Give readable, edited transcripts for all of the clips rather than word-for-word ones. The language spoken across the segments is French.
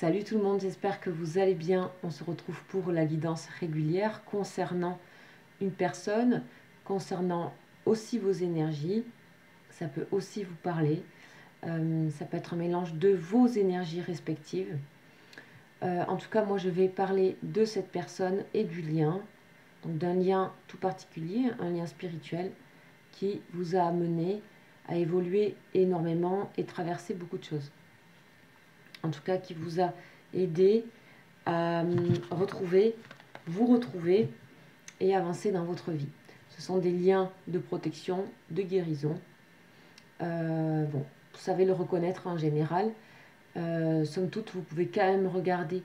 Salut tout le monde, j'espère que vous allez bien. On se retrouve pour la guidance régulière concernant une personne, concernant aussi vos énergies. Ça peut aussi vous parler. Ça peut être un mélange de vos énergies respectives. En tout cas, moi je vais parler de cette personne et du lien. Donc d'un lien tout particulier, un lien spirituel qui vous a amené à évoluer énormément et traverser beaucoup de choses. En tout cas, qui vous a aidé à vous retrouver et avancer dans votre vie. Ce sont des liens de protection, de guérison. Bon, vous savez le reconnaître en général. Somme toute, vous pouvez quand même regarder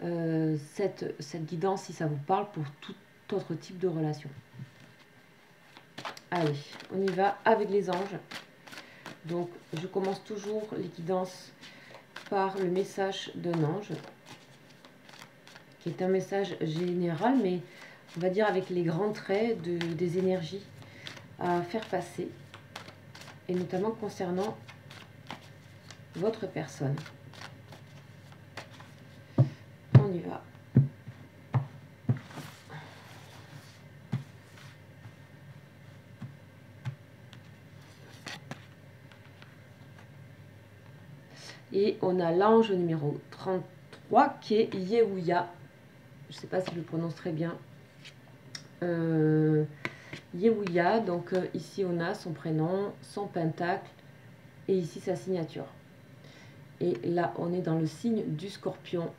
cette guidance si ça vous parle pour tout autre type de relation. Allez, on y va avec les anges. Donc, je commence toujours les guidances par le message d'un ange, qui est un message général, mais on va dire avec les grands traits des énergies à faire passer, et notamment concernant votre personne. On y va. Et on a l'ange numéro 33 qui est Yehuya. Je ne sais pas si je le prononce très bien. Yehuya, donc ici on a son prénom, son pentacle et ici sa signature. Et là on est dans le signe du Scorpion.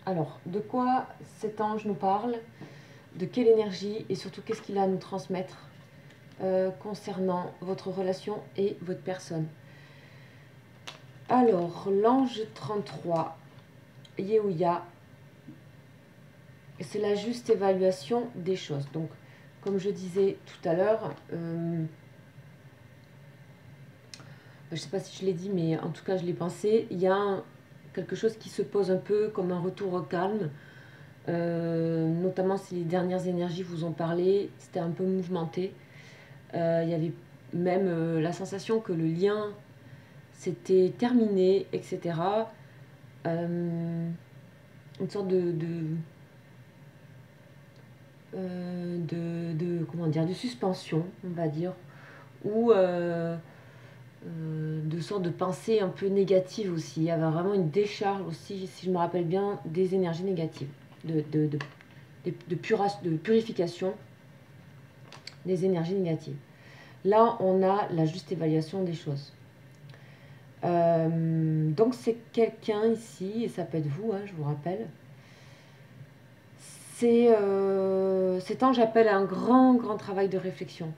Alors, de quoi cet ange nous parle? De quelle énergie et surtout qu'est-ce qu'il a à nous transmettre concernant votre relation et votre personne? Alors, l'ange 33, Yehuya, c'est la juste évaluation des choses. Donc, comme je disais tout à l'heure, je ne sais pas si je l'ai dit, mais en tout cas je l'ai pensé, il y a quelque chose qui se pose un peu comme un retour au calme, notamment si les dernières énergies vous ont parlé, c'était un peu mouvementé. Il y avait même la sensation que le lien s'était terminé, etc. Une sorte comment dire, de suspension, on va dire, ou de sorte de pensée un peu négative aussi. Il y avait vraiment une décharge aussi, si je me rappelle bien, des énergies négatives, de purification des énergies négatives. Là, on a la juste évaluation des choses. Donc c'est quelqu'un ici, et ça peut être vous, hein, je vous rappelle. Cet ange appelle à un grand travail de réflexion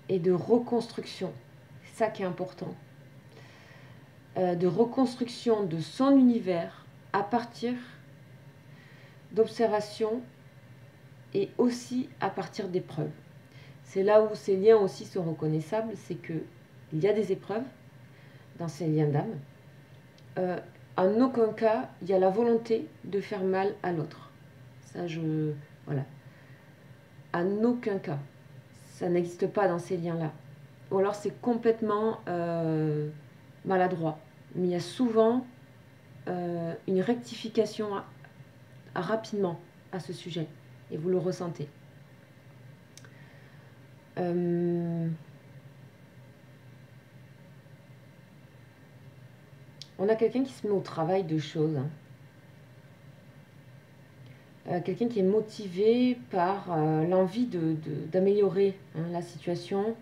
et de reconstruction. C'est ça qui est important. De reconstruction de son univers à partir d'observations et aussi à partir d'épreuves. C'est là où ces liens aussi sont reconnaissables, c'est qu'il y a des épreuves dans ces liens d'âme. En aucun cas, il y a la volonté de faire mal à l'autre. Ça, voilà. En aucun cas. Ça n'existe pas dans ces liens-là. Ou alors c'est complètement maladroit. Mais il y a souvent une rectification rapidement à ce sujet. Et vous le ressentez. On a quelqu'un qui se met au travail de choses. Quelqu'un qui est motivé par l'envie d'améliorer la situation,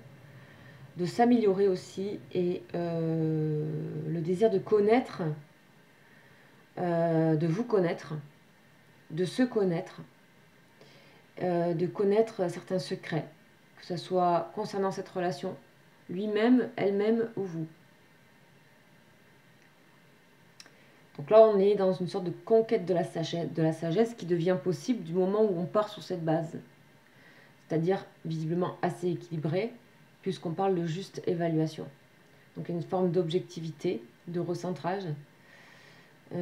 de s'améliorer aussi, et le désir de connaître, de vous connaître, de se connaître, de connaître certains secrets, que ce soit concernant cette relation, lui-même, elle-même ou vous. Donc là, on est dans une sorte de conquête de la sagesse qui devient possible du moment où on part sur cette base. C'est-à-dire visiblement assez équilibré, puisqu'on parle de juste évaluation. Donc une forme d'objectivité, de recentrage. Après,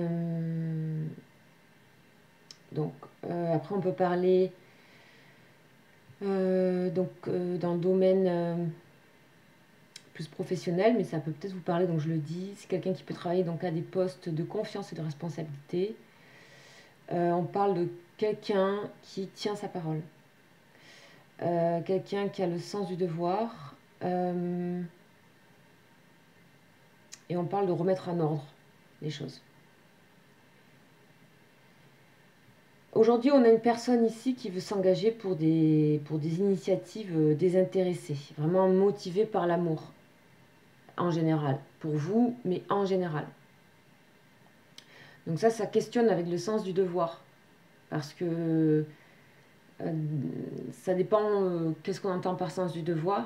on peut parler dans le domaine plus professionnel, mais ça peut peut-être vous parler, donc je le dis. C'est quelqu'un qui peut travailler donc à des postes de confiance et de responsabilité. On parle de quelqu'un qui tient sa parole. Quelqu'un qui a le sens du devoir. Et on parle de remettre en ordre les choses. Aujourd'hui, on a une personne ici qui veut s'engager pour des initiatives désintéressées, vraiment motivée par l'amour, en général. Pour vous, mais en général. Donc ça questionne avec le sens du devoir. Parce que ça dépend qu'est-ce qu'on entend par sens du devoir.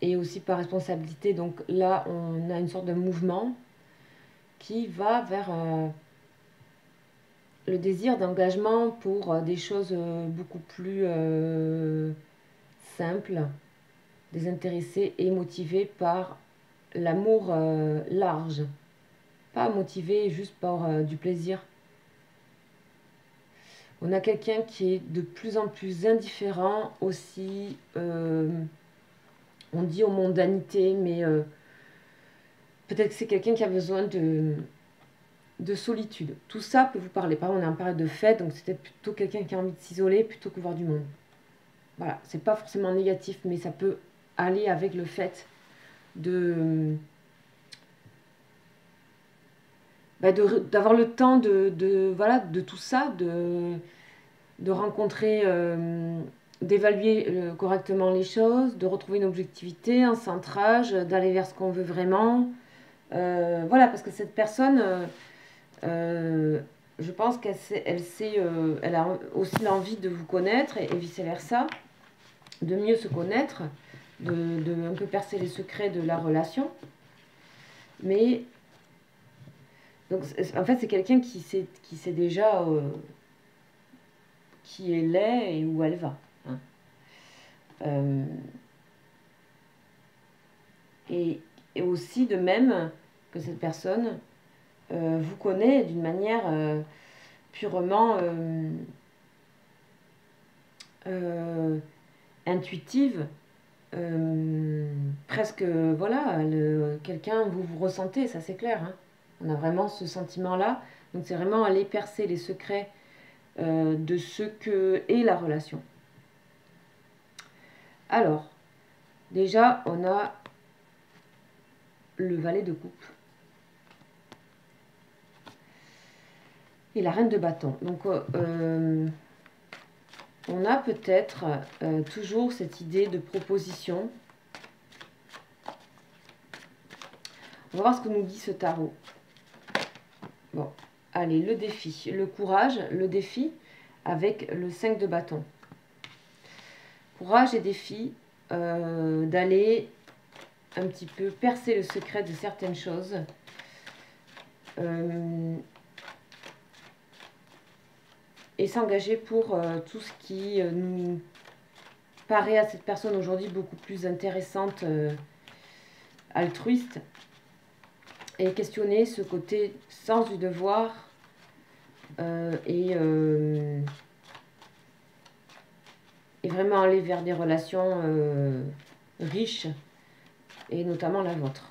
Et aussi par responsabilité. Donc là, on a une sorte de mouvement qui va vers le désir d'engagement pour des choses beaucoup plus simples, désintéressées et motivées par l'amour large. Pas motivé juste par du plaisir. On a quelqu'un qui est de plus en plus indifférent aussi, on dit aux mondanités, mais peut-être que c'est quelqu'un qui a besoin de solitude. Tout ça peut vous parler. Par exemple, on est en période de fête, donc c'est peut-être plutôt quelqu'un qui a envie de s'isoler plutôt que voir du monde. Voilà, c'est pas forcément négatif, mais ça peut aller avec le fait d'avoir le temps de tout ça, de rencontrer, d'évaluer correctement les choses, de retrouver une objectivité, un centrage, d'aller vers ce qu'on veut vraiment. Voilà, parce que cette personne, je pense elle a aussi l'envie de vous connaître et vice-versa, de mieux se connaître, de un peu percer les secrets de la relation. Mais donc, en fait, c'est quelqu'un qui sait déjà qui elle est et où elle va. Hein. Et aussi de même que cette personne vous connaît d'une manière purement intuitive, presque, voilà, quelqu'un, vous ressentez, ça c'est clair. Hein. On a vraiment ce sentiment-là. Donc c'est vraiment aller percer les secrets de ce que est la relation. Alors, déjà, on a le valet de coupe et la reine de bâton. Donc, on a peut-être toujours cette idée de proposition. On va voir ce que nous dit ce tarot. Bon, allez, le défi, le courage, le défi avec le 5 de bâton. Courage et défi d'aller un petit peu percer le secret de certaines choses. Et s'engager pour tout ce qui nous paraît à cette personne aujourd'hui beaucoup plus intéressante, altruiste, et questionner ce côté sens du devoir et vraiment aller vers des relations riches, et notamment la vôtre.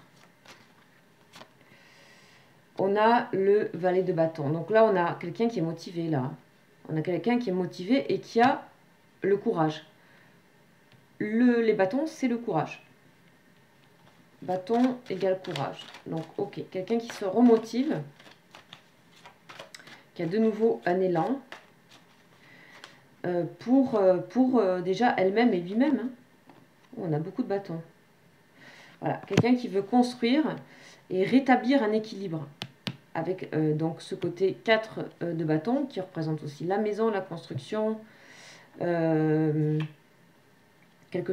On a le valet de bâton. Donc là, on a quelqu'un qui est motivé, là. On a quelqu'un qui est motivé et qui a le courage. Les bâtons, c'est le courage. Bâton égale courage. Donc, ok. Quelqu'un qui se remotive, qui a de nouveau un élan pour déjà elle-même et lui-même. Hein. On a beaucoup de bâtons. Voilà. Quelqu'un qui veut construire et rétablir un équilibre. Avec donc ce côté 4 de bâton qui représente aussi la maison, la construction, quelque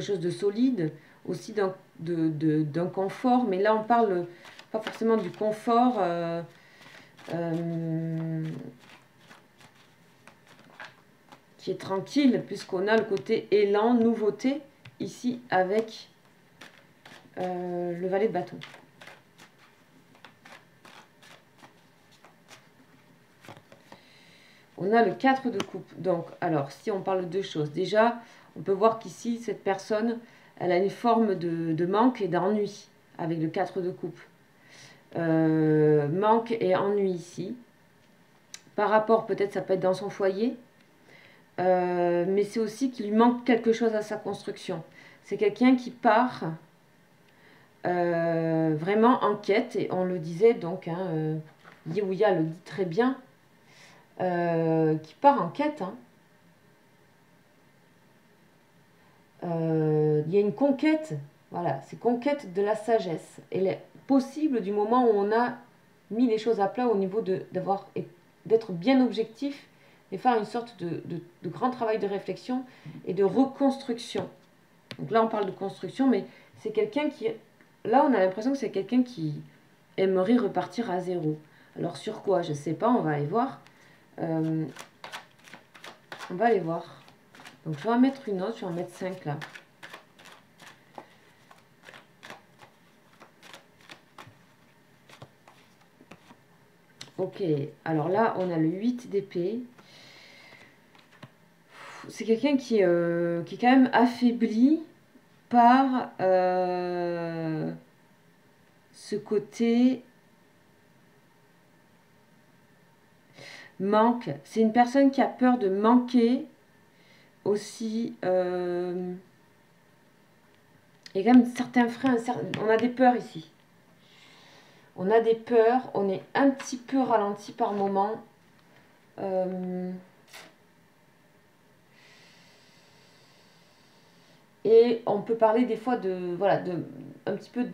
chose de solide, aussi d'un confort, mais là on parle pas forcément du confort qui est tranquille, puisqu'on a le côté élan, nouveauté, ici avec le valet de bâton. On a le 4 de coupe. Donc, alors, si on parle de deux choses, déjà, on peut voir qu'ici, cette personne, elle a une forme de manque et d'ennui avec le 4 de coupe. Manque et ennui ici. Par rapport, peut-être ça peut être dans son foyer, mais c'est aussi qu'il lui manque quelque chose à sa construction. C'est quelqu'un qui part vraiment en quête, et on le disait donc, hein, Yewuya le dit très bien, qui part en quête. Hein. Il y a une conquête, voilà, c'est conquête de la sagesse. Elle est possible du moment où on a mis les choses à plat au niveau d'être bien objectif et faire une sorte de grand travail de réflexion et de reconstruction. Donc là, on parle de construction, mais c'est quelqu'un qui... Là, on a l'impression que c'est quelqu'un qui aimerait repartir à zéro. Alors sur quoi? Je ne sais pas, on va aller voir. On va aller voir. Donc je vais en mettre une autre, je vais en mettre 5 là. Ok, alors là, on a le 8 d'épée. C'est quelqu'un qui est quand même affaibli par ce côté manque. C'est une personne qui a peur de manquer aussi. Il y a quand même certains freins. On a des peurs ici. On a des peurs. On est un petit peu ralenti par moment. Et on peut parler des fois de, voilà, un petit peu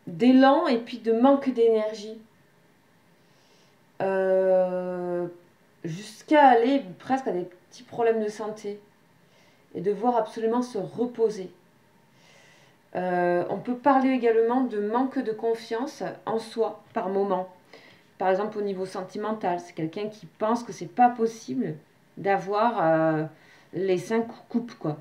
d'élan et puis de manque d'énergie. Jusqu'à aller presque à des petits problèmes de santé. Et devoir absolument se reposer. On peut parler également de manque de confiance en soi par moment. Par exemple au niveau sentimental, c'est quelqu'un qui pense que c'est pas possible d'avoir les 5 coupes quoi.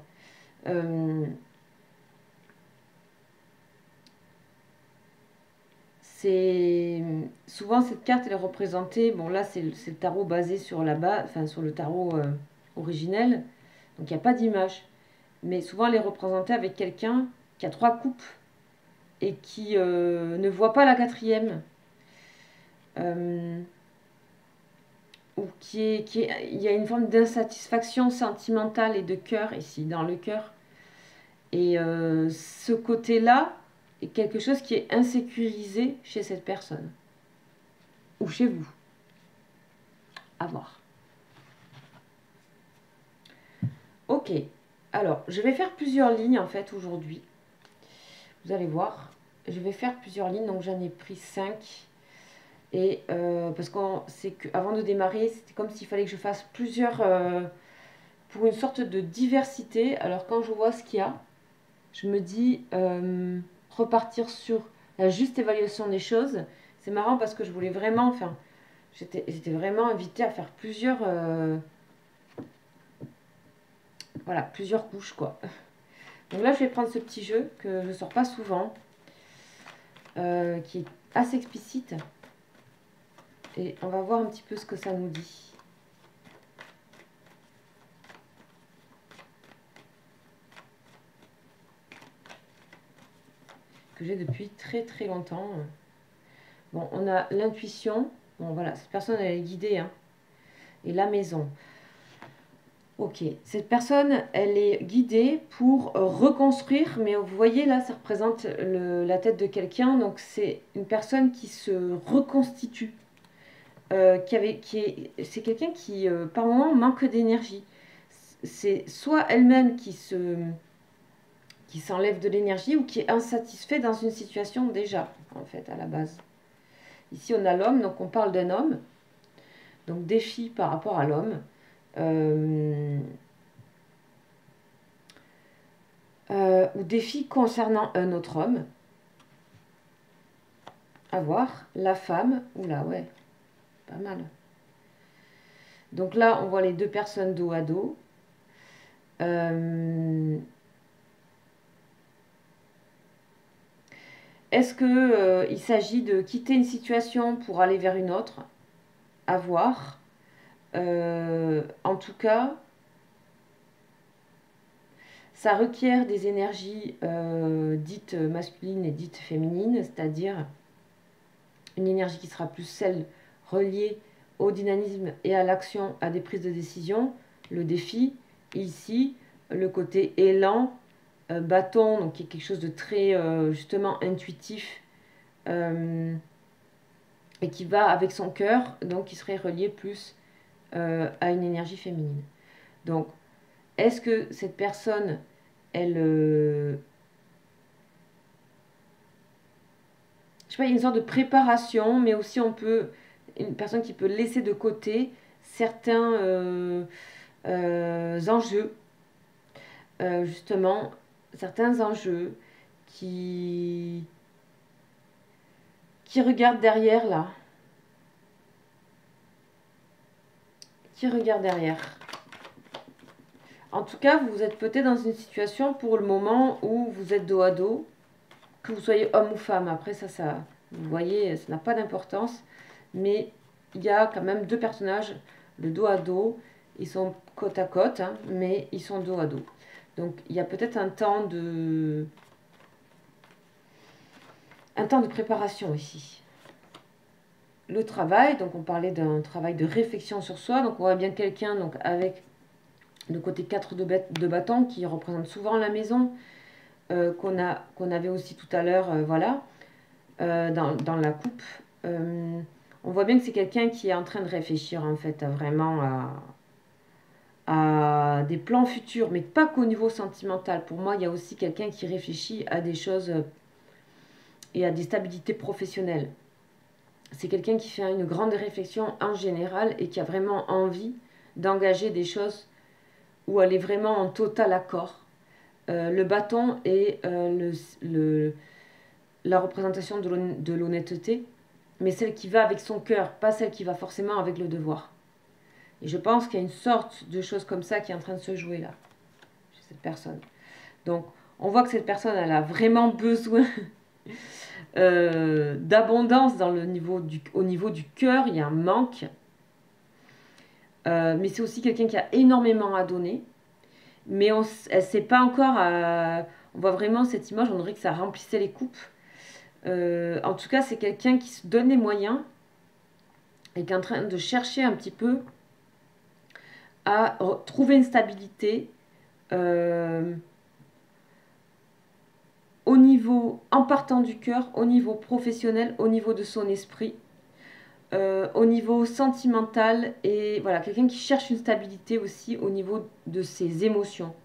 C'est souvent cette carte elle est représentée. Bon là c'est le tarot basé sur la base, enfin sur le tarot originel, donc il n'y a pas d'image. Mais souvent elle est représentée avec quelqu'un qui a 3 coupes et qui ne voit pas la 4e. Ou il y a une forme d'insatisfaction sentimentale et de cœur ici, dans le cœur. Et ce côté-là est quelque chose qui est insécurisé chez cette personne. Ou chez vous. À voir. Ok. Alors, je vais faire plusieurs lignes en fait aujourd'hui. Vous allez voir. Je vais faire plusieurs lignes, donc j'en ai pris 5. Et parce qu'avant de démarrer, c'était comme s'il fallait que je fasse plusieurs... pour une sorte de diversité. Alors quand je vois ce qu'il y a, je me dis repartir sur la juste évaluation des choses. C'est marrant parce que je voulais vraiment, enfin, j'étais vraiment invitée à faire plusieurs, voilà, plusieurs couches quoi. Donc là, je vais prendre ce petit jeu que je ne sors pas souvent, qui est assez explicite. Et on va voir un petit peu ce que ça nous dit. Que j'ai depuis très très longtemps. Bon, on a l'intuition. Bon, voilà, cette personne, elle est guidée. Hein. Et la maison. Ok, cette personne, elle est guidée pour reconstruire. Mais vous voyez, là, ça représente la tête de quelqu'un. Donc, c'est une personne qui se reconstitue. C'est quelqu'un qui, par moment, manque d'énergie. C'est soit elle-même qui s'enlève de l'énergie ou qui est insatisfait dans une situation déjà, en fait, à la base. Ici, on a l'homme, donc on parle d'un homme. Donc, défi par rapport à l'homme. Ou défi concernant un autre homme. À voir. La femme. Oula, ouais. Pas mal. Donc là, on voit les deux personnes dos à dos. Est-ce qu'il s'agit de quitter une situation pour aller vers une autre? À voir. En tout cas, Ça requiert des énergies dites masculines et dites féminines, c'est-à-dire une énergie qui sera plus celle reliée au dynamisme et à l'action, à des prises de décision, le défi, ici, le côté élan, bâton, donc qui est quelque chose de très justement intuitif, et qui va avec son cœur, donc qui serait relié plus à une énergie féminine. Donc, est-ce que cette personne, elle... je sais pas, il y a une sorte de préparation, mais aussi on peut... Une personne qui peut laisser de côté certains enjeux, justement, certains enjeux qui regardent derrière, là. Qui regardent derrière. En tout cas, vous êtes peut-être dans une situation pour le moment où vous êtes dos à dos, que vous soyez homme ou femme. Après, ça vous voyez, ça n'a pas d'importance. Mais il y a quand même deux personnages, le dos à dos. Ils sont côte à côte, hein, mais ils sont dos à dos. Donc, il y a peut-être un temps de préparation ici. Le travail, donc on parlait d'un travail de réflexion sur soi. Donc, on voit bien quelqu'un donc avec le côté 4 de bâton qui représente souvent la maison, qu'on avait aussi tout à l'heure, voilà, dans la coupe. On voit bien que c'est quelqu'un qui est en train de réfléchir en fait à des plans futurs, mais pas qu'au niveau sentimental. Pour moi, il y a aussi quelqu'un qui réfléchit à des choses et à des stabilités professionnelles. C'est quelqu'un qui fait une grande réflexion en général et qui a vraiment envie d'engager des choses où elle est vraiment en total accord. Le bâton est la représentation de l'honnêteté, mais celle qui va avec son cœur, pas celle qui va forcément avec le devoir. Et je pense qu'il y a une sorte de chose comme ça qui est en train de se jouer là, chez cette personne. Donc, on voit que cette personne, elle a vraiment besoin d'abondance au niveau du cœur. Il y a un manque. Mais c'est aussi quelqu'un qui a énormément à donner. Mais elle ne sait pas encore... on voit vraiment cette image, on dirait que ça remplissait les coupes. En tout cas, c'est quelqu'un qui se donne les moyens et qui est en train de chercher un petit peu à trouver une stabilité au niveau, en partant du cœur, au niveau professionnel, au niveau de son esprit, au niveau sentimental, et voilà, quelqu'un qui cherche une stabilité aussi au niveau de ses émotions.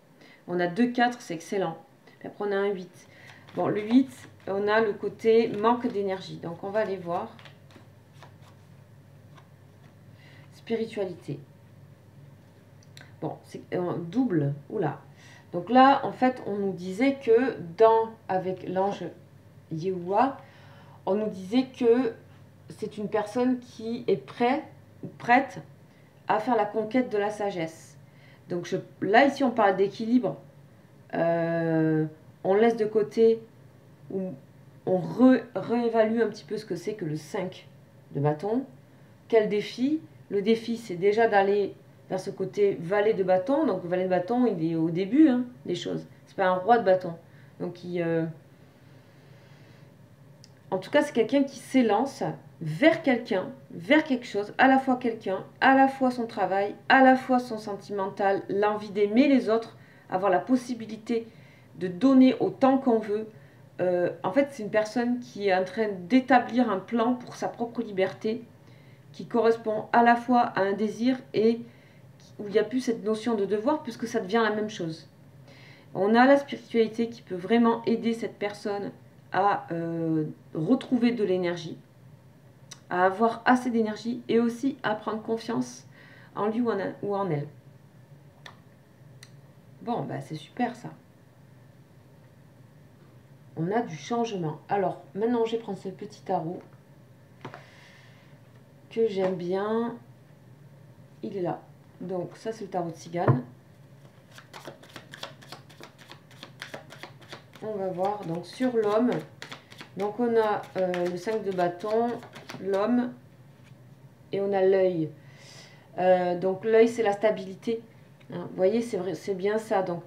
On a 2 4, c'est excellent. Puis après, on a un 8. Bon, le 8, on a le côté manque d'énergie. Donc, on va aller voir. Spiritualité. Bon, c'est un double. Oula. Donc là, en fait, on nous disait que avec l'ange Yehoua, on nous disait que c'est une personne qui est prête à faire la conquête de la sagesse. Donc là, ici, on parle d'équilibre. On laisse de côté, ou on réévalue un petit peu ce que c'est que le 5 de bâton. Quel défi? Le défi, c'est déjà d'aller vers ce côté valet de bâton. Donc, le valet de bâton, il est au début des choses. C'est pas un roi de bâton. Donc, en tout cas, c'est quelqu'un qui s'élance vers quelqu'un, vers quelque chose, à la fois quelqu'un, à la fois son travail, à la fois son sentimental, l'envie d'aimer les autres, avoir la possibilité de donner autant qu'on veut. En fait, c'est une personne qui est en train d'établir un plan pour sa propre liberté, qui correspond à la fois à un désir et où il n'y a plus cette notion de devoir, puisque ça devient la même chose. On a la spiritualité qui peut vraiment aider cette personne à retrouver de l'énergie, à avoir assez d'énergie et aussi à prendre confiance en lui ou en elle. Bon, bah c'est super ça. On a du changement. Alors, maintenant, je vais prendre ce petit tarot que j'aime bien. Il est là. Donc, ça, c'est le tarot de Cigane. On va voir. Donc, sur l'homme, donc on a le 5 de bâton, l'homme, et on a l'œil. Donc, l'œil, c'est la stabilité. Hein, vous voyez, c'est bien ça. Donc,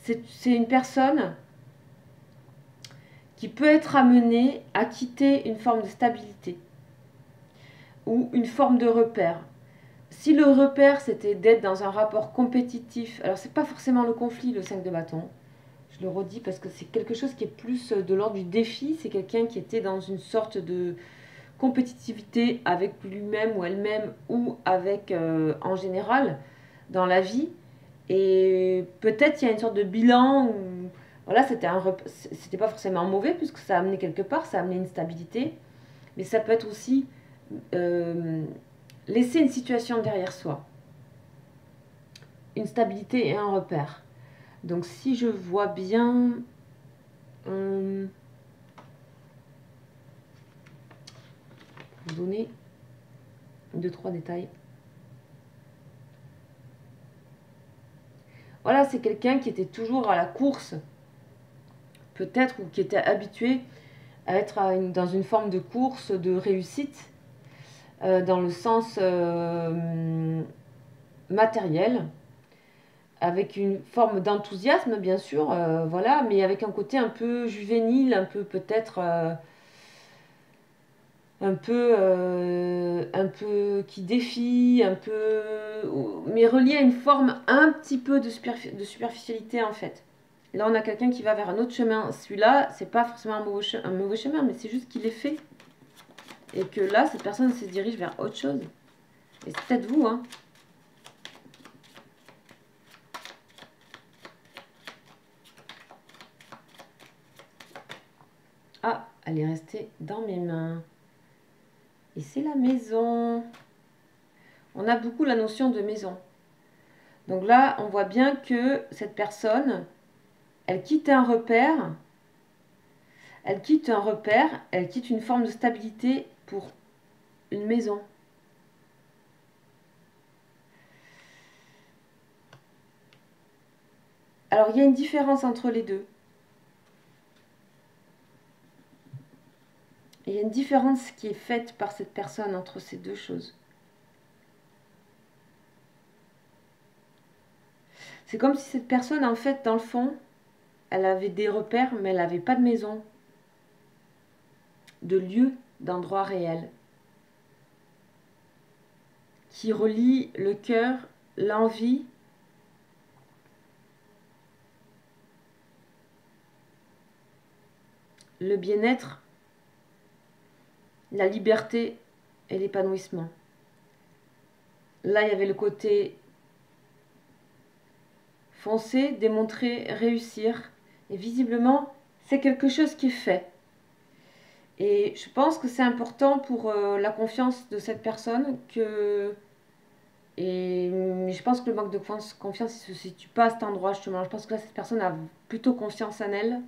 c'est une personne qui peut être amenée à quitter une forme de stabilité ou une forme de repère. Si le repère, c'était d'être dans un rapport compétitif, alors c'est pas forcément le conflit, le 5 de bâton, je le redis parce que c'est quelque chose qui est plus de l'ordre du défi, c'est quelqu'un qui était dans une sorte de compétitivité avec lui-même ou elle-même ou avec, en général, dans la vie. Et peut-être il y a une sorte de bilan où, voilà, c'était pas forcément mauvais puisque ça a amené quelque part, ça a amené une stabilité, mais ça peut être aussi laisser une situation derrière soi, une stabilité et un repère. Donc si je vois bien, vous donner 2-3 détails. Voilà, c'est quelqu'un qui était toujours à la course, peut-être, ou qui était habitué à être dans une forme de course, de réussite, dans le sens matériel, avec une forme d'enthousiasme, bien sûr, voilà, mais avec un côté un peu juvénile, un peu peut-être un peu qui défie, un peu, mais relié à une forme un petit peu de superficialité en fait. Là, on a quelqu'un qui va vers un autre chemin. Celui-là, c'est pas forcément un mauvais chemin, mais c'est juste qu'il est fait. Et que là, cette personne se dirige vers autre chose. Et c'est peut-être vous, hein. Ah, elle est restée dans mes mains. Et c'est la maison. On a beaucoup la notion de maison. Donc là, on voit bien que cette personne, elle quitte un repère. Elle quitte un repère, elle quitte une forme de stabilité pour une maison. Alors, il y a une différence entre les deux. Il y a une différence qui est faite par cette personne entre ces deux choses. C'est comme si cette personne, en fait, dans le fond, elle avait des repères, mais elle n'avait pas de maison, de lieu, d'endroit réel, qui relie le cœur, l'envie, le bien-être, la liberté et l'épanouissement. Là, il y avait le côté foncer, démontrer, réussir. Et visiblement, c'est quelque chose qui est fait. Et je pense que c'est important pour la confiance de cette personne que... Mais je pense que le manque de confiance, il ne se situe pas à cet endroit justement. Je pense que là, cette personne a plutôt confiance en elle.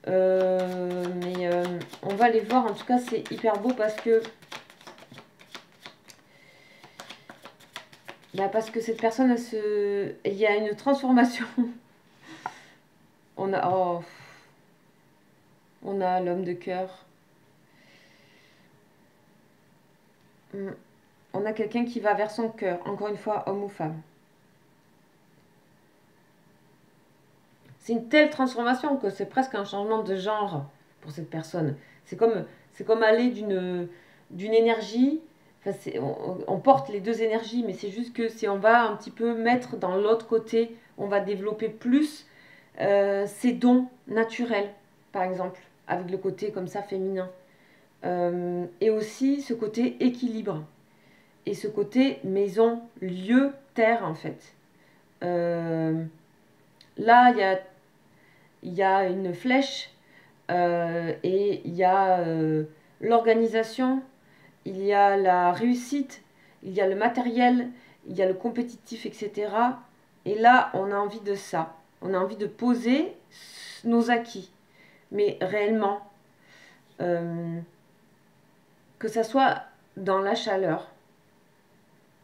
Mais on va aller voir. En tout cas, c'est hyper beau parce que... parce que cette personne, il y a une transformation. On a l'homme de cœur. On a quelqu'un qui va vers son cœur. Encore une fois, homme ou femme. C'est une telle transformation que c'est presque un changement de genre pour cette personne. C'est comme aller d'une énergie. Enfin, on porte les deux énergies, mais c'est juste que si on va un petit peu mettre dans l'autre côté, on va développer plus ses dons naturels, par exemple, avec le côté comme ça féminin. Et aussi ce côté équilibre. Et ce côté maison, lieu, terre, en fait. Là, il y a une flèche et il y a l'organisation, il y a la réussite, il y a le matériel, il y a le compétitif, etc. Et là, on a envie de ça. On a envie de poser nos acquis. Mais réellement, que ça soit dans la chaleur.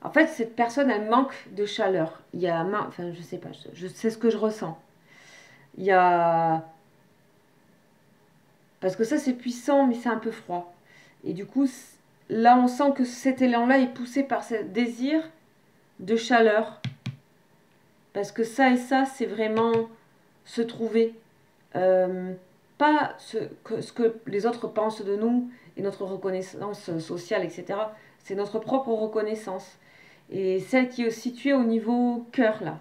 En fait, cette personne, elle manque de chaleur. Il y a, enfin, je sais pas, je sais ce que je ressens. Il y a... Parce que ça, c'est puissant, mais c'est un peu froid. Et du coup, là, on sent que cet élan-là est poussé par ce désir de chaleur. Parce que ça et ça, c'est vraiment se trouver. Pas ce que les autres pensent de nous et notre reconnaissance sociale, etc. C'est notre propre reconnaissance. Et celle qui est située au niveau cœur, là.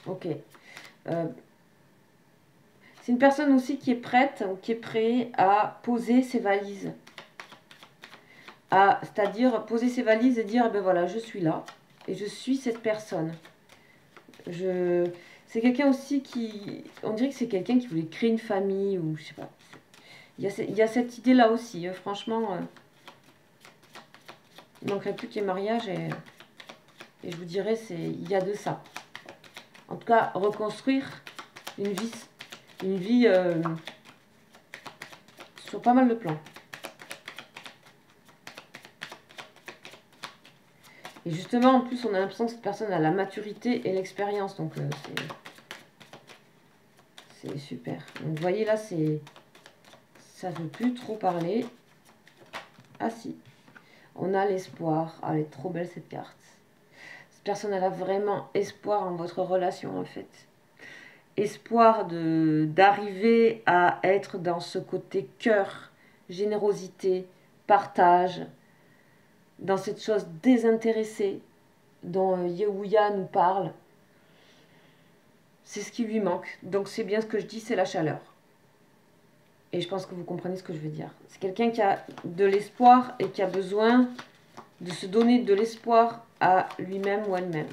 Ok. C'est une personne aussi qui est prête ou qui est prêt à poser ses valises. C'est-à-dire poser ses valises et dire, eh ben voilà, je suis là et je suis cette personne. C'est quelqu'un aussi qui... On dirait que c'est quelqu'un qui voulait créer une famille ou je sais pas. Il y a cette idée-là aussi. Franchement, il ne manquerait plus qu'il y ait mariage et je vous dirais, il y a de ça. En tout cas, reconstruire une vie sur pas mal de plans. Et justement, en plus, on a l'impression que cette personne a la maturité et l'expérience. Donc, c'est super. Donc, vous voyez, là, ça ne veut plus trop parler. Ah, si. On a l'espoir. Ah, elle est trop belle, cette carte. Cette personne, elle a vraiment espoir en votre relation, en fait. Espoir d'arriver à être dans ce côté cœur, générosité, partage, dans cette chose désintéressée dont Yehuya nous parle. C'est ce qui lui manque. Donc c'est bien ce que je dis, c'est la chaleur. Et je pense que vous comprenez ce que je veux dire. C'est quelqu'un qui a de l'espoir et qui a besoin de se donner de l'espoir à lui-même ou elle-même.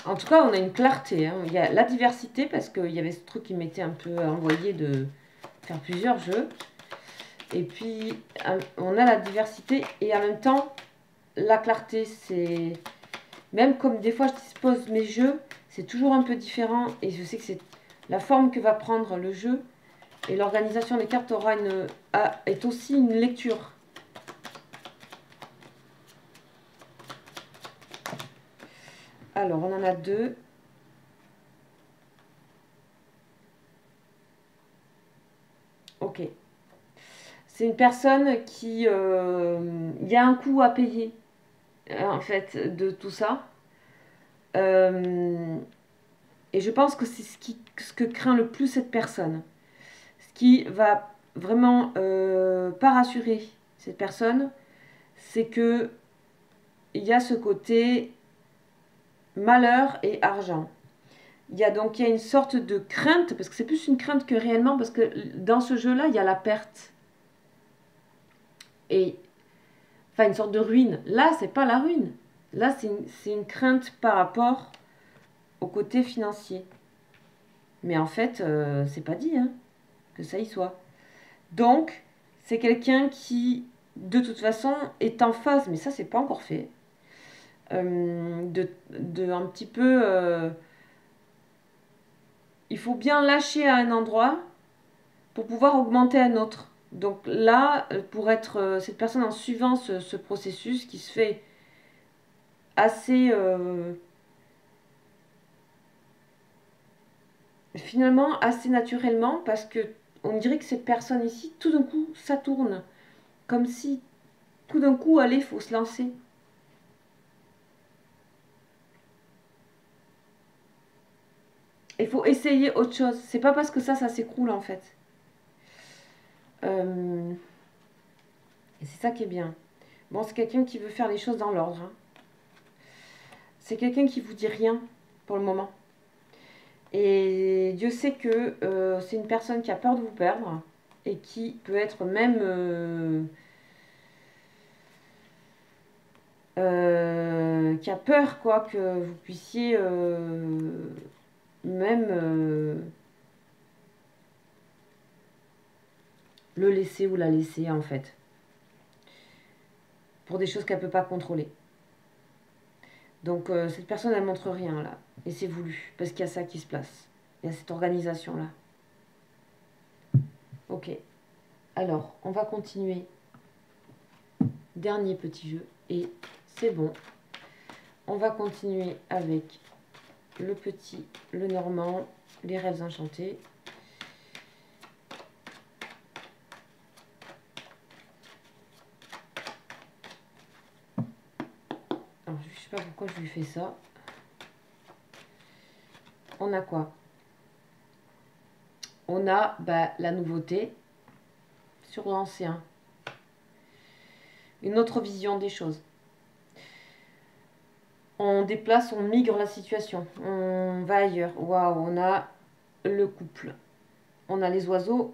En tout cas, on a une clarté. Hein. Il y a la diversité, parce qu'il y avait ce truc qui m'était un peu envoyé de faire plusieurs jeux. Et puis, on a la diversité et en même temps, la clarté, c'est... Même comme des fois je dispose mes jeux, c'est toujours un peu différent. Et je sais que c'est la forme que va prendre le jeu. Et l'organisation des cartes est aussi une lecture. Alors, on en a deux. Ok. C'est une personne qui... il y a un coût à payer, en fait, de tout ça. Et je pense que c'est ce que craint le plus cette personne. Ce qui va vraiment pas rassurer cette personne, c'est que il y a ce côté malheur et argent. Il y a une sorte de crainte, parce que c'est plus une crainte que réellement, parce que dans ce jeu-là, il y a la perte. Et, enfin, une sorte de ruine. Là, c'est pas la ruine. Là, c'est une crainte par rapport au côté financier. Mais en fait, c'est pas dit hein, que ça y soit. Donc, c'est quelqu'un qui, de toute façon, est en phase, mais ça, c'est pas encore fait, un petit peu... il faut bien lâcher à un endroit pour pouvoir augmenter à un autre. Donc là, pour être cette personne en suivant ce processus qui se fait assez... finalement, assez naturellement, parce que on dirait que cette personne ici, tout d'un coup, ça tourne. Comme si, tout d'un coup, allez, il faut se lancer. Il faut essayer autre chose. C'est pas parce que ça s'écroule en fait. Et c'est ça qui est bien. Bon, c'est quelqu'un qui veut faire les choses dans l'ordre. Hein. C'est quelqu'un qui vous dit rien pour le moment. Et Dieu sait que c'est une personne qui a peur de vous perdre et qui peut être même qui a peur quoi que vous puissiez même le laisser ou la laisser en fait pour des choses qu'elle ne peut pas contrôler. Donc cette personne elle montre rien là et c'est voulu parce qu'il y a ça qui se place. Il y a cette organisation là. Ok. Alors on va continuer. Dernier petit jeu et c'est bon. On va continuer avec le normand, les rêves enchantés. pourquoi je lui fais ça. On a quoi? On a la nouveauté sur l'ancien. Une autre vision des choses. On déplace, on migre la situation. On va ailleurs. Waouh, on a le couple. On a les oiseaux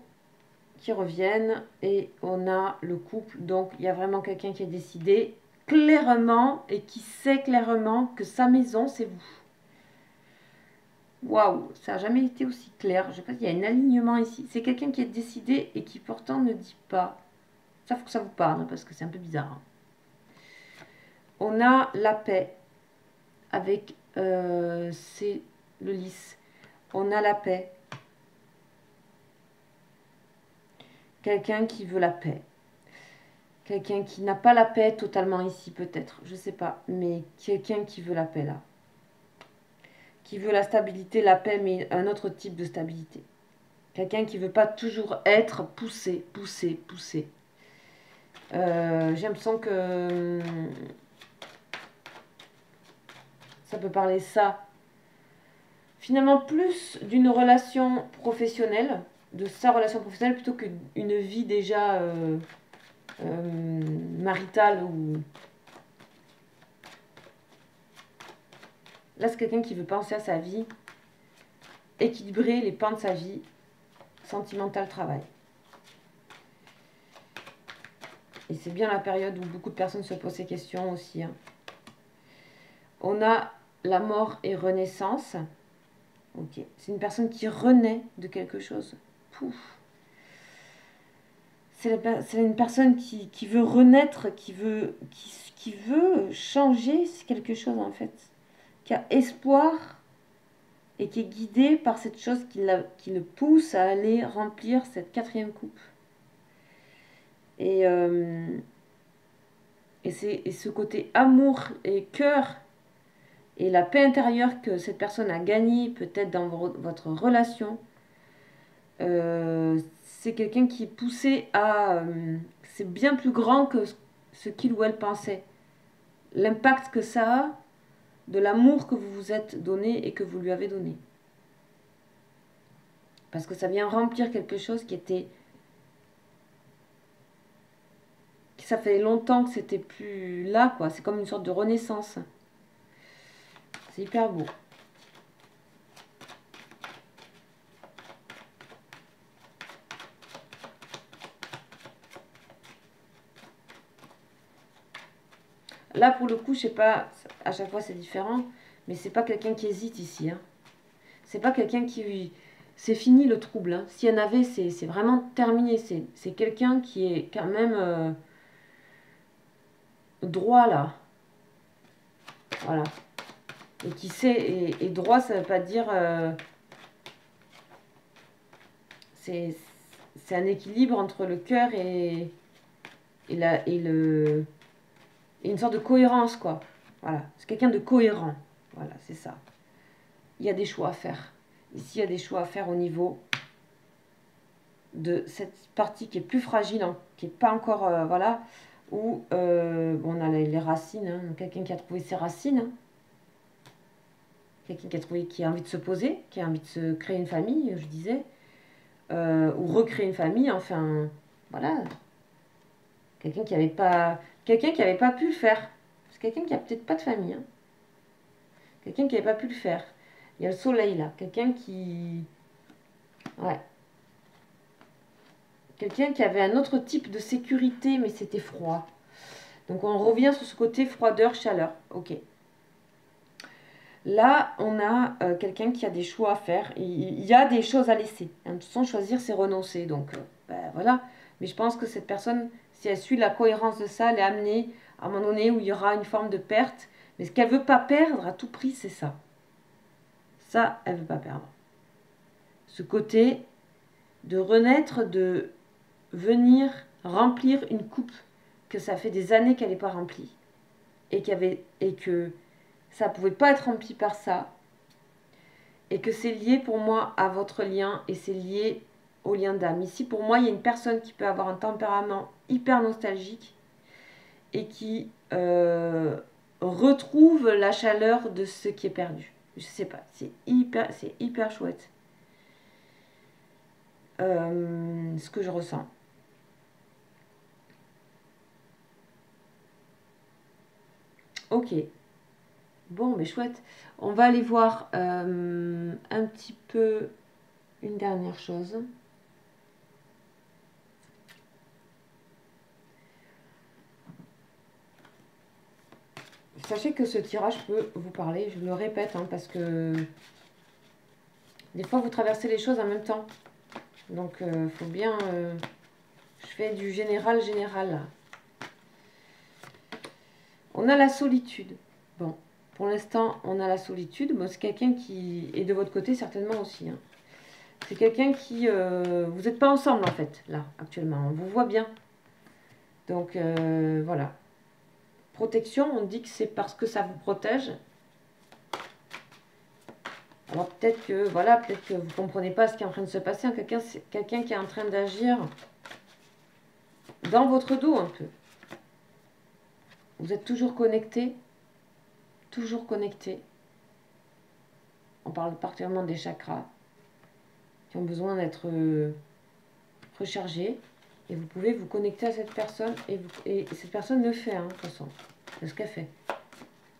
qui reviennent et on a le couple. Donc, il y a vraiment quelqu'un qui a décidé clairement et qui sait clairement que sa maison, c'est vous. Waouh, ça n'a jamais été aussi clair. Je sais pas, il y a un alignement ici. C'est quelqu'un qui a décidé et qui pourtant ne dit pas. Ça, faut que ça vous parle hein, parce que c'est un peu bizarre. Hein. On a la paix avec c'est le lys. On a la paix. Quelqu'un qui veut la paix. Quelqu'un qui n'a pas la paix totalement ici peut-être. Je sais pas. Mais quelqu'un qui veut la paix là. Qui veut la stabilité, la paix, mais un autre type de stabilité. Quelqu'un qui veut pas toujours être poussé, poussé, poussé. J'ai l'impression que ça peut parler ça. Finalement, plus d'une relation professionnelle, de sa relation professionnelle, plutôt qu'une vie déjà maritale. Ou... Là, c'est quelqu'un qui veut penser à sa vie, équilibrer les pans de sa vie, sentimentale, travail. Et c'est bien la période où beaucoup de personnes se posent ces questions aussi. Hein. On a la mort et renaissance. Ok. C'est une personne qui renaît de quelque chose. Pouf. C'est une personne qui veut renaître, qui veut changer quelque chose en fait. Qui a espoir et qui est guidée par cette chose qui le pousse à aller remplir cette 4e coupe. Et ce côté amour et cœur et la paix intérieure que cette personne a gagné peut-être dans votre relation, c'est quelqu'un qui est poussé à... c'est bien plus grand que ce qu'il ou elle pensait. L'impact que ça a de l'amour que vous vous êtes donné et que vous lui avez donné. Parce que ça vient remplir quelque chose qui était... Ça fait longtemps que c'était plus là, quoi. C'est comme une sorte de renaissance. C'est hyper beau. Là, pour le coup, je sais pas, à chaque fois c'est différent, mais c'est pas quelqu'un qui hésite ici. Hein. C'est pas quelqu'un qui... C'est fini le trouble. Hein. S'il y en avait, c'est vraiment terminé. C'est quelqu'un qui est quand même droit là. Voilà. Et qui sait... Et droit, ça veut pas dire... c'est un équilibre entre le cœur et une sorte de cohérence, quoi. Voilà. C'est quelqu'un de cohérent. Voilà, c'est ça. Il y a des choix à faire. Ici, il y a des choix à faire au niveau de cette partie qui est plus fragile, hein, qui n'est pas encore, voilà, où bon, on a les racines, hein, quelqu'un qui a trouvé ses racines, hein, quelqu'un qui a envie de se poser, qui a envie de se créer une famille, je disais, ou recréer une famille, enfin, voilà, quelqu'un qui n'avait pas pu le faire, c'est quelqu'un qui a peut-être pas de famille, hein. Quelqu'un qui n'avait pas pu le faire. Il y a le soleil là, quelqu'un qui... Ouais. Quelqu'un qui avait un autre type de sécurité, mais c'était froid. Donc on revient sur ce côté froideur, chaleur. Ok. Là, on a quelqu'un qui a des choix à faire. Il y a des choses à laisser. Hein, sans choisir, c'est renoncer. Donc voilà. Mais je pense que cette personne, si elle suit la cohérence de ça, elle est amenée à un moment donné où il y aura une forme de perte. Mais ce qu'elle ne veut pas perdre à tout prix, c'est ça. Ça, elle ne veut pas perdre. Ce côté de renaître, de venir remplir une coupe que ça fait des années qu'elle n'est pas remplie et que ça ne pouvait pas être rempli par ça et que c'est lié pour moi à votre lien et c'est lié au lien d'âme. Ici, pour moi, il y a une personne qui peut avoir un tempérament hyper nostalgique et qui retrouve la chaleur de ce qui est perdu. Je sais pas, c'est hyper chouette. Ce que je ressens. Ok. Bon, mais chouette. On va aller voir un petit peu une dernière chose. Sachez que ce tirage peut vous parler, je le répète, hein, parce que des fois vous traversez les choses en même temps. Donc faut bien... je fais du général là. On a la solitude. Bon, pour l'instant, on a la solitude. Bon, c'est quelqu'un qui est de votre côté certainement aussi. Hein. C'est quelqu'un qui... vous n'êtes pas ensemble en fait, là, actuellement. On vous voit bien. Donc voilà. Protection, on dit que c'est parce que ça vous protège. Alors peut-être que, voilà, peut-être que vous ne comprenez pas ce qui est en train de se passer. Quelqu'un qui est en train d'agir dans votre dos un peu. Vous êtes toujours connecté. Toujours connecté. On parle particulièrement des chakras qui ont besoin d'être rechargés. Et vous pouvez vous connecter à cette personne. Et cette personne le fait, hein, de toute façon. C'est ce qu'elle fait.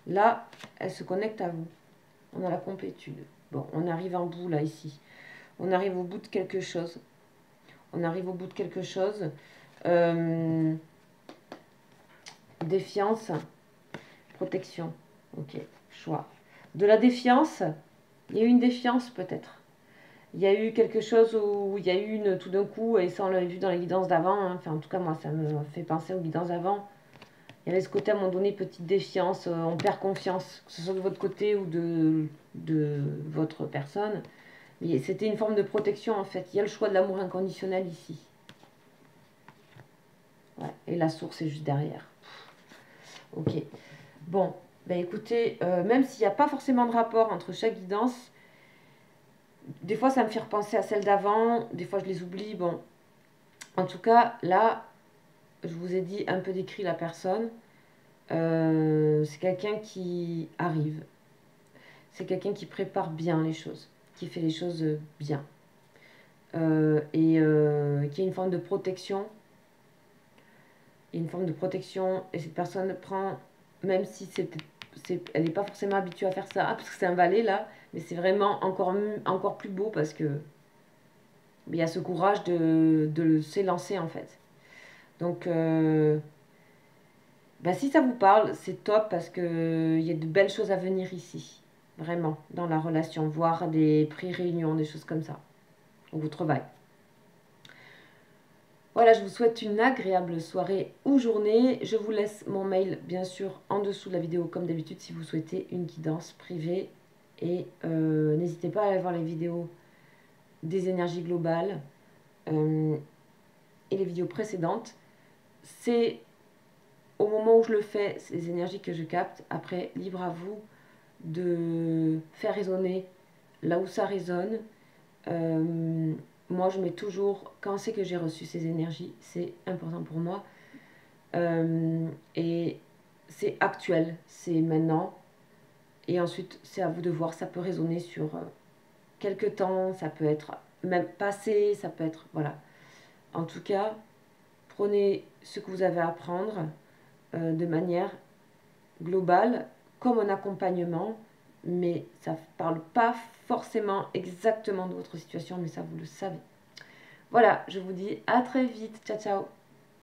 Là, elle se connecte à vous. On a la complétude. Bon, on arrive en bout, là, ici. On arrive au bout de quelque chose. On arrive au bout de quelque chose. Défiance. Protection. Ok, choix. De la défiance, il y a eu une défiance, peut-être. Il y a eu quelque chose où il y a eu une, tout d'un coup, et ça on l'avait vu dans les guidances d'avant, hein, enfin en tout cas moi ça me fait penser aux guidances d'avant, il y avait ce côté à un moment donné, petite défiance, on perd confiance, que ce soit de votre côté ou de votre personne, mais c'était une forme de protection en fait, il y a le choix de l'amour inconditionnel ici. Ouais, et la source est juste derrière. Ok, bon, ben écoutez, même s'il n'y a pas forcément de rapport entre chaque guidance, des fois ça me fait repenser à celle d'avant, des fois je les oublie, bon. En tout cas, là, je vous ai dit un peu décrit la personne. C'est quelqu'un qui arrive. C'est quelqu'un qui prépare bien les choses, qui fait les choses bien. Qui a une forme de protection. Une forme de protection. Et cette personne prend, même si elle n'est pas forcément habituée à faire ça, parce que c'est un valet là, mais c'est vraiment encore plus beau parce que il y a ce courage de s'élancer en fait. Donc, bah, si ça vous parle, c'est top parce qu'il y a de belles choses à venir ici. Vraiment, dans la relation, voire des pré-réunions, des choses comme ça, au travail. Voilà, je vous souhaite une agréable soirée ou journée. Je vous laisse mon mail, bien sûr, en dessous de la vidéo, comme d'habitude, si vous souhaitez une guidance privée. Et n'hésitez pas à aller voir les vidéos des énergies globales et les vidéos précédentes. C'est au moment où je le fais, c'est les énergies que je capte. Après, libre à vous de faire résonner là où ça résonne. Moi, je mets toujours, quand c'est que j'ai reçu ces énergies, c'est important pour moi. Et c'est actuel, c'est maintenant. Et ensuite, c'est à vous de voir, ça peut résonner sur quelques temps, ça peut être même passé, ça peut être, voilà. En tout cas, prenez ce que vous avez à apprendre de manière globale, comme un accompagnement, mais ça ne parle pas forcément exactement de votre situation, mais ça vous le savez. Voilà, je vous dis à très vite. Ciao, ciao.